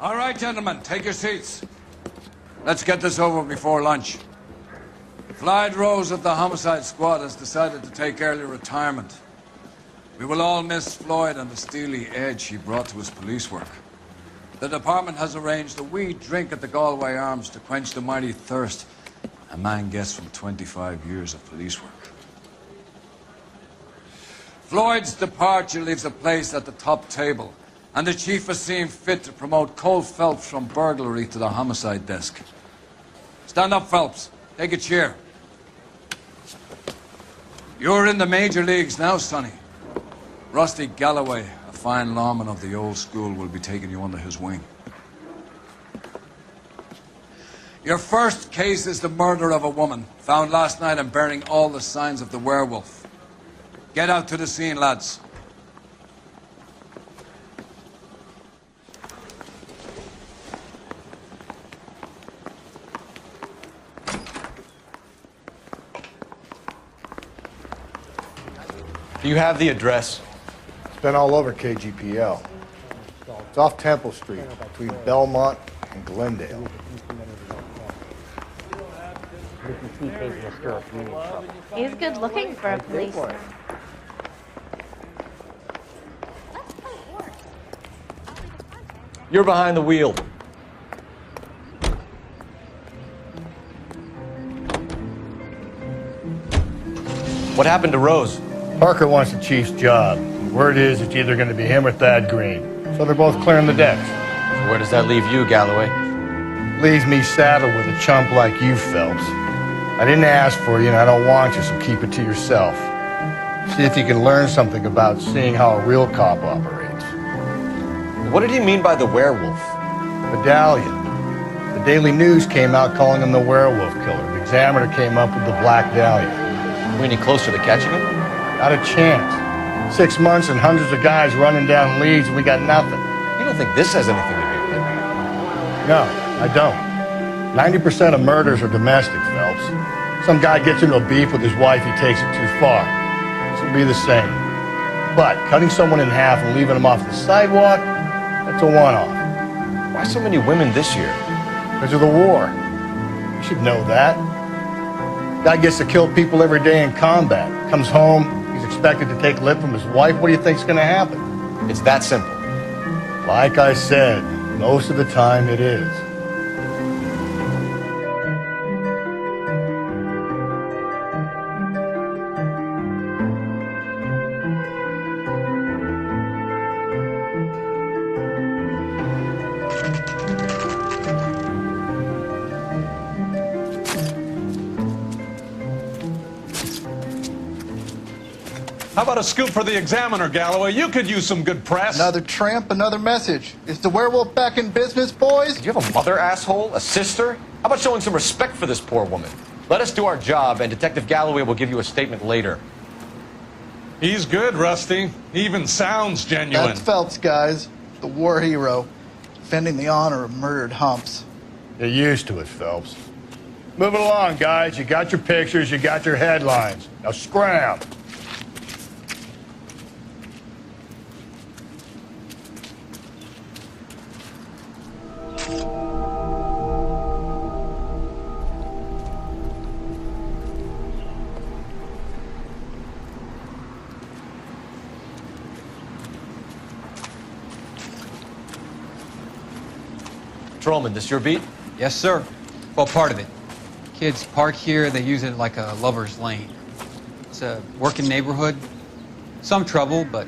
All right, gentlemen, take your seats. Let's get this over before lunch. Floyd Rose of the Homicide Squad has decided to take early retirement. We will all miss Floyd and the steely edge he brought to his police work. The department has arranged a wee drink at the Galway Arms to quench the mighty thirst a man gets from 25 years of police work. Floyd's departure leaves a place at the top table, and the chief has seen fit to promote Cole Phelps from burglary to the homicide desk. Stand up, Phelps. Take a chair. You're in the major leagues now, Sonny. Rusty Galloway, a fine lawman of the old school, will be taking you under his wing. Your first case is the murder of a woman, found last night and bearing all the signs of the werewolf. Get out to the scene, lads. Do you have the address? It's been all over KGPL. It's off Temple Street, between Belmont and Glendale. He's good looking for a policeman. You're behind the wheel. What happened to Rose? Parker wants the chief's job. Word is it's either going to be him or Thad Green. So they're both clearing the decks. So where does that leave you, Galloway? Leaves me saddled with a chump like you, Phelps. I didn't ask for you and I don't want you, so keep it to yourself. See if you can learn something about seeing how a real cop operates. What did he mean by the werewolf? Medallion. The Daily News came out calling him the werewolf killer. The Examiner came up with the Black Dahlia. Are we any closer to catching him? Not a chance. 6 months and hundreds of guys running down leads and we got nothing. You don't think this has anything to do with it? No, I don't. 90% of murders are domestic, Phelps. Some guy gets into a beef with his wife, he takes it too far. This will be the same. But cutting someone in half and leaving them off the sidewalk, that's a one-off. Why so many women this year? Because of the war. You should know that. Guy gets to kill people every day in combat. Comes home, he's expected to take lip from his wife. What do you think's going to happen? It's that simple. Like I said, most of the time it is. How about a scoop for the Examiner, Galloway? You could use some good press. Another tramp, another message. Is the werewolf back in business, boys? Do you have a mother, asshole? A sister? How about showing some respect for this poor woman? Let us do our job, and Detective Galloway will give you a statement later. He's good, Rusty. He even sounds genuine. That's Phelps, guys. The war hero. Defending the honor of murdered humps. Get used to it, Phelps. Move it along, guys. You got your pictures, you got your headlines. Now scram. Patrolman, this your beat? Yes, sir. Well, part of it. Kids park here, they use it like a lover's lane. It's a working neighborhood. Some trouble, but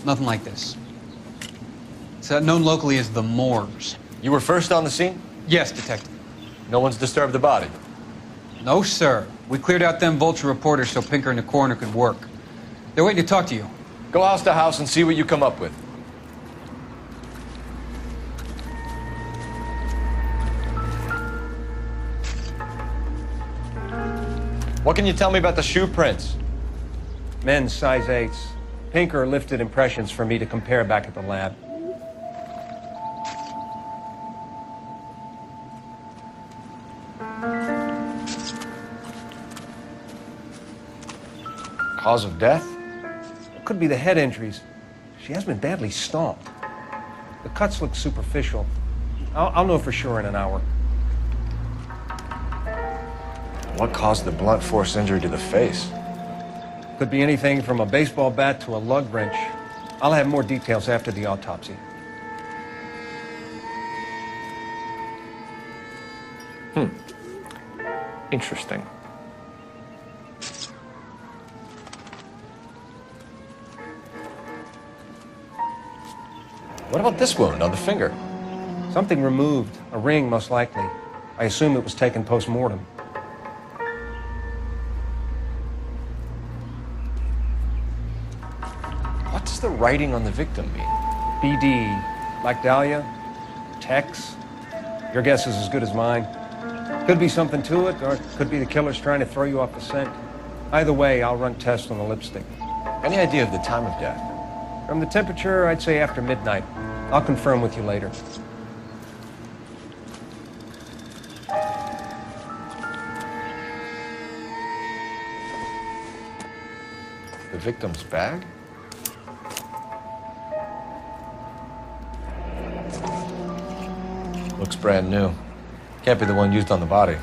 nothing like this. It's known locally as the Moors. You were first on the scene? Yes, Detective. No one's disturbed the body? No, sir. We cleared out them vulture reporters so Pinker and the coroner could work. They're waiting to talk to you. Go house to house and see what you come up with. What can you tell me about the shoe prints? Men's size 8s. Pinker lifted impressions for me to compare back at the lab. Cause of death? It could be the head injuries. She has been badly stomped. The cuts look superficial. I'll know for sure in an hour. What caused the blunt force injury to the face? Could be anything from a baseball bat to a lug wrench. I'll have more details after the autopsy. Interesting. What about this wound on the finger? Something removed. A ring, most likely. I assume it was taken post-mortem. What does the writing on the victim mean? BD. Like Dahlia? Tex? Your guess is as good as mine. Could be something to it, or it could be the killer's trying to throw you off the scent. Either way, I'll run tests on the lipstick. Any idea of the time of death? From the temperature, I'd say after midnight. I'll confirm with you later. The victim's bag? Looks brand new. Can't be the one used on the body.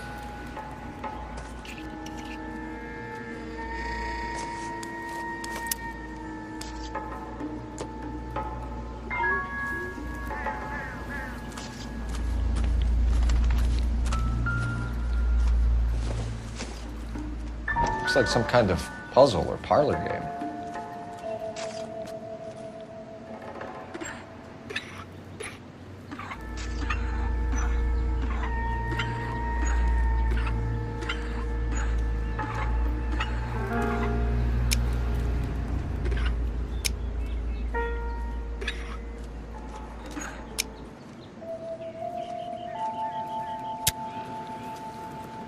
Looks like some kind of puzzle or parlor game.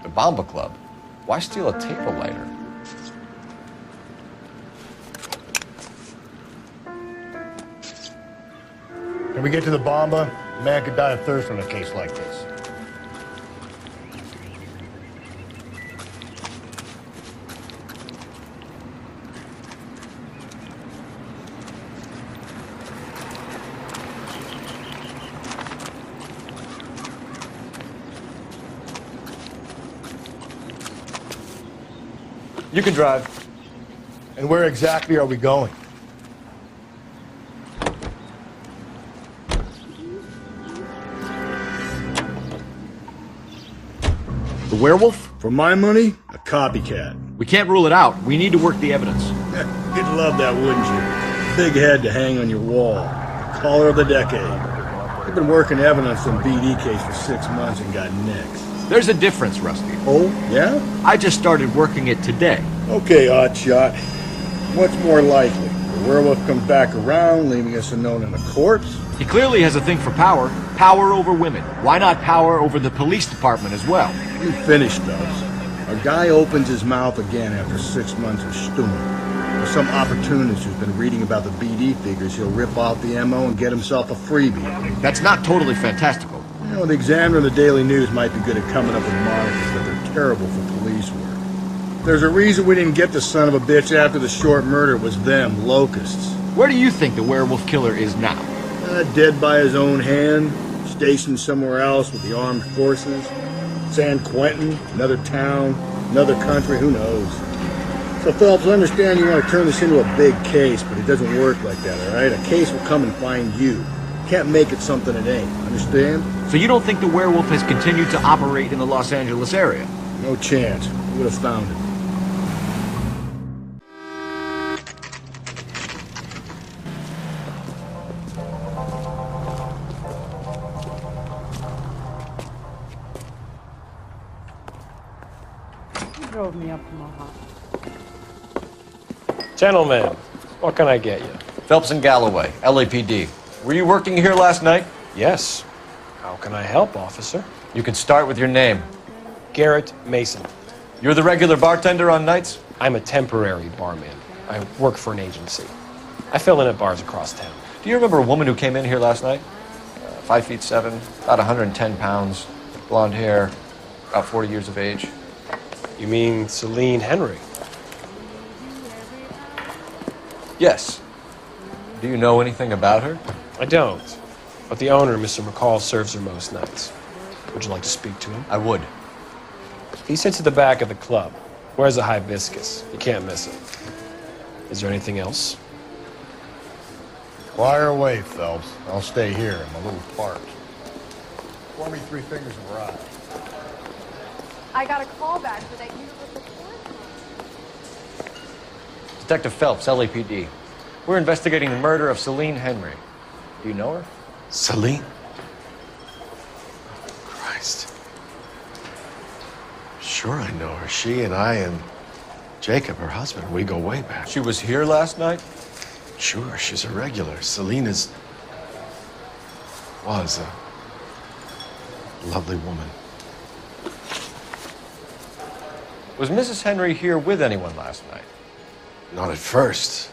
The Bomba Club. Why steal a table lighter? When we get to the Bomba, a man could die of thirst on a case like this. You can drive. And where exactly are we going? The werewolf? For my money, a copycat. We can't rule it out. We need to work the evidence. You'd love that, wouldn't you? Big head to hang on your wall. Caller of the decade. I've been working evidence on BD case for 6 months and got nicks. There's a difference, Rusty. Oh, yeah? I just started working it today. Okay, Oddshot. What's more likely? The werewolf comes back around, leaving us a note in a corpse? He clearly has a thing for power. Power over women. Why not power over the police department as well? You finished, Stubbs. A guy opens his mouth again after 6 months of stewing. For some opportunist who's been reading about the BD figures, he'll rip off the MO and get himself a freebie. That's not totally fantastical. You know, the Examiner and the Daily News might be good at coming up with monikers, but they're terrible for police work. There's a reason we didn't get the son of a bitch after the short murder. It was them, locusts. Where do you think the werewolf killer is now? Dead by his own hand, stationed somewhere else with the armed forces. San Quentin, another town, another country, who knows? So, Phelps, I understand you want to turn this into a big case, but it doesn't work like that, all right? A case will come and find you. Can't make it something it ain't, understand? So you don't think the werewolf has continued to operate in the Los Angeles area? No chance. We would have found it. You drove me up to Mohawk. Gentlemen, what can I get you? Phelps and Galloway, LAPD. Were you working here last night? Yes. How can I help, officer? You can start with your name. Garrett Mason. You're the regular bartender on nights? I'm a temporary barman. I work for an agency. I fill in at bars across town. Do you remember a woman who came in here last night? 5'7", about 110 pounds, blonde hair, about 40 years of age. You mean Celine Henry? Yes. Do you know anything about her? I don't. But the owner, Mr. McCall, serves her most nights. Would you like to speak to him? I would. He sits at the back of the club. Wears a hibiscus. You can't miss him. Is there anything else? Fire away, Phelps. I'll stay here. I'm a little parched. Pour me 3 fingers of rye. I got a call back for that universal force. Detective Phelps, LAPD. We're investigating the murder of Celine Henry. Do you know her? Celine? Christ. Sure I know her. She and I and Jacob, her husband, we go way back. She was here last night? Sure, she's a regular. Celine was a lovely woman. Was Mrs. Henry here with anyone last night? Not at first.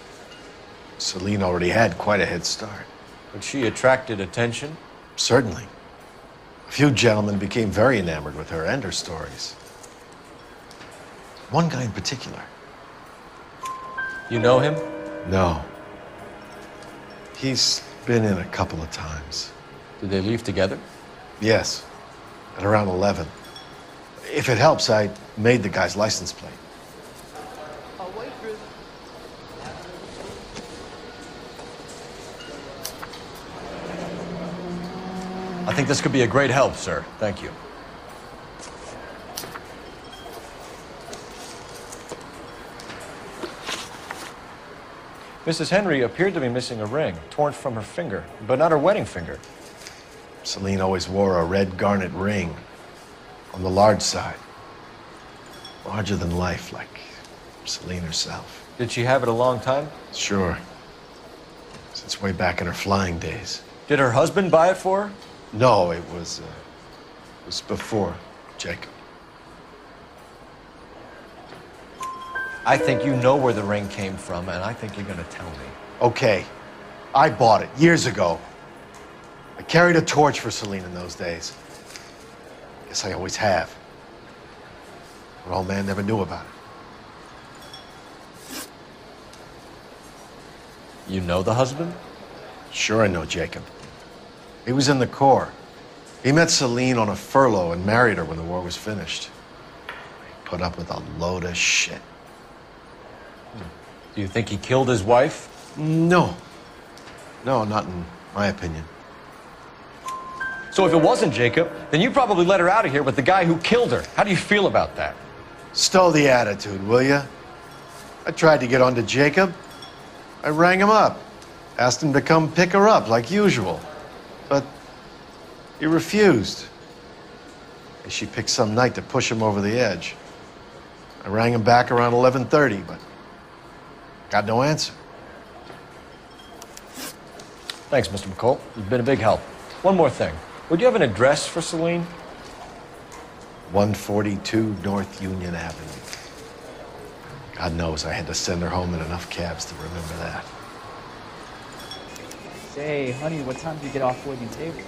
Celine already had quite a head start. But she attracted attention? Certainly. A few gentlemen became very enamored with her and her stories. One guy in particular. You know him? No. He's been in a couple of times. Did they leave together? Yes, at around 11. If it helps, I made the guy's license plate. I think this could be a great help, sir. Thank you. Mrs. Henry appeared to be missing a ring, torn from her finger, but not her wedding finger. Celine always wore a red garnet ring on the large side. Larger than life, like Celine herself. Did she have it a long time? Sure. Since way back in her flying days. Did her husband buy it for her? No, it was before Jacob. I think you know where the ring came from, and I think you're gonna tell me. Okay. I bought it years ago. I carried a torch for Celine in those days. Guess I always have. Her old man never knew about it. You know the husband? Sure I know Jacob. He was in the Corps. He met Celine on a furlough and married her when the war was finished. He put up with a load of shit. Do you think he killed his wife? No. No, not in my opinion. So if it wasn't Jacob, then you probably let her out of here with the guy who killed her. How do you feel about that? Stow the attitude, will ya? I tried to get onto Jacob. I rang him up. Asked him to come pick her up, like usual. But he refused. She picked some night to push him over the edge. I rang him back around 11:30, but got no answer. Thanks, Mr. McCall. You've been a big help. One more thing. Would you have an address for Celine? 142 North Union Avenue. God knows I had to send her home in enough cabs to remember that. Say, honey, what time do you get off William Table?